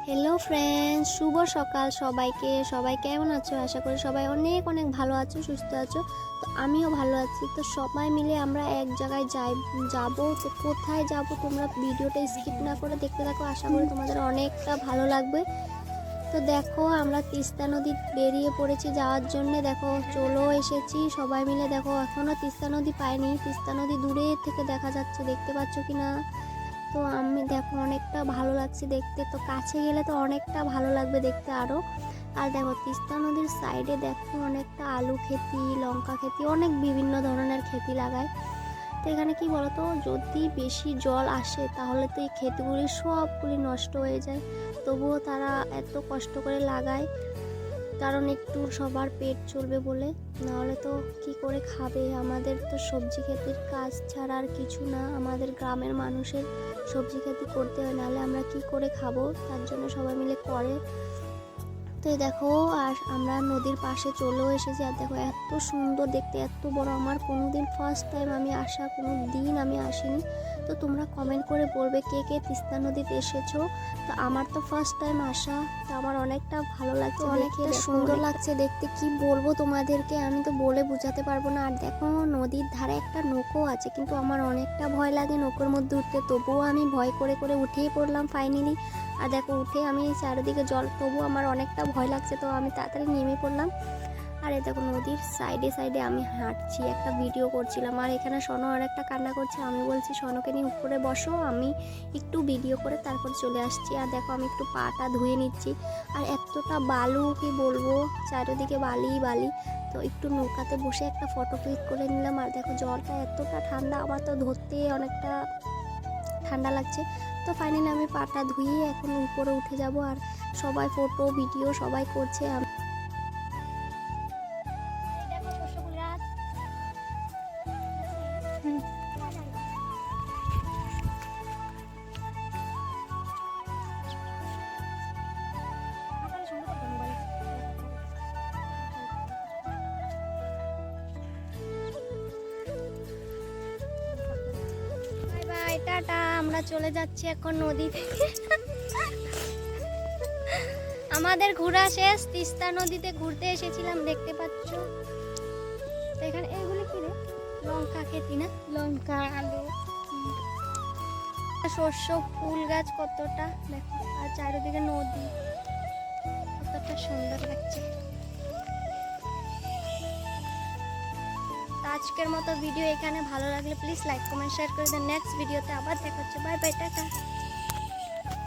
Hello friends, শুভ সকাল সবাইকে। সবাই কেমন আছো? আশা করি সবাই অনেক অনেক ভালো আছো, সুস্থ আছো। তো আমিও ভালো আছি। তো সবাই মিলে আমরা এক জায়গায় যাব। তো কোথায় যাব তোমরা ভিডিওটা স্কিপ না করে দেখতে থাকো। আশা করি তোমাদের অনেকটা ভালো লাগবে। তো দেখো, আমরা তিস্তা নদী বেরিয়ে পড়েছি যাওয়ার জন্যে। দেখো চলো এসেছি সবাই মিলে। দেখো এখনও তিস্তা নদী পাইনি। তিস্তা নদী দূরে থেকে দেখা যাচ্ছে, দেখতে পাচ্ছ কি না? তো আমি দেখো অনেকটা ভালো লাগছে দেখতে। তো কাছে গেলে তো অনেকটা ভালো লাগবে দেখতে আরও। আর দেখো তিস্তা নদীর সাইডে দেখো অনেকটা আলু খেতি, লঙ্কা খেতি, অনেক বিভিন্ন ধরনের খেতি লাগায়। তো এখানে কি বলতো, যদি বেশি জল আসে তাহলে তো এই ক্ষেতগুলি সবগুলি নষ্ট হয়ে যায়। তবুও তারা এত কষ্ট করে লাগায়, কারণ একটু সবার পেট চলবে বলে। নাহলে তো কি করে খাবে? আমাদের তো সবজি ক্ষেতির কাজ ছাড়া আর কিছু না। আমাদের গ্রামের মানুষের সবজি ক্ষেতি করতে হয়, নাহলে আমরা কি করে খাবো? তার জন্য সবাই মিলে করে। তো দেখো, আর আমরা নদীর পাশে চলেও এসেছি। আর দেখো এত সুন্দর দেখতে, এত বড়। আমার কোনোদিন ফার্স্ট টাইম আমি আসা, কোনো দিন আমি আসিনি। তো তোমরা কমেন্ট করে বলবে কে কে তিস্তা নদীতে এসেছো। তো আমার তো ফার্স্ট টাইম আসা, তো আমার অনেকটা ভালো লাগছে, অনেকটা সুন্দর লাগছে দেখতে। কি বলবো তোমাদেরকে, আমি তো বলে বোঝাতে পারবো না। আর দেখো নদীর ধারে একটা নৌকো আছে, কিন্তু আমার অনেকটা ভয় লাগে নৌকোর মধ্যে উঠতে। তবুও আমি ভয় করে করে উঠেই পড়লাম ফাইনালি। আর দেখো উঠে আমি চারিদিকে জল, তবু আমার অনেকটা ভয় লাগছে, তো আমি তাড়াতাড়ি নেমে পড়লাম। আর এই দেখো নদীর সাইডে সাইডে আমি হাঁটছি, একটা ভিডিও করছিলাম। আর এখানে সনো আর একটা কান্না করছে। আমি বলছি সনোকে নিয়ে উপরে বসো, আমি একটু ভিডিও করে তারপর চলে আসছি। আর দেখো আমি একটু পাটা ধুয়ে নিচ্ছি। আর এতটা বালু, কি বলবো, চারিদিকে বালি বালি। তো একটু নৌকাতে বসে একটা ফটো ক্লিক করে নিলাম। আর দেখো জলটা এতটা ঠান্ডা, আমার তো ধরতে অনেকটা ঠান্ডা লাগছে। তো ফাইনালি আমি পাটা ধুয়ে এখন উপরে উঠে যাব। আর সবাই ফটো ভিডিও সবাই করছে। Bye bye, tata. আমরা চলে যাচ্ছি এখন নদী থেকে। আমাদের ঘোরা শেষ। তিস্তা নদীতে ঘুরতে এসেছিলাম, দেখতে পাচ্ছ। তো এখানে এগুলো কি রে? লঙ্কা খেতি না? লঙ্কা, আলু, শস্য, ফুল গাছ কতটা দেখো। আর চারিদিকে নদী, কতটা সুন্দর লাগছে। আজকের মতো ভিডিও এখানে। ভালো লাগলে প্লিজ লাইক কমেন্ট শেয়ার করে দেন। নেক্সট ভিডিওতে আবার দেখা হচ্ছে। Bye bye, tata.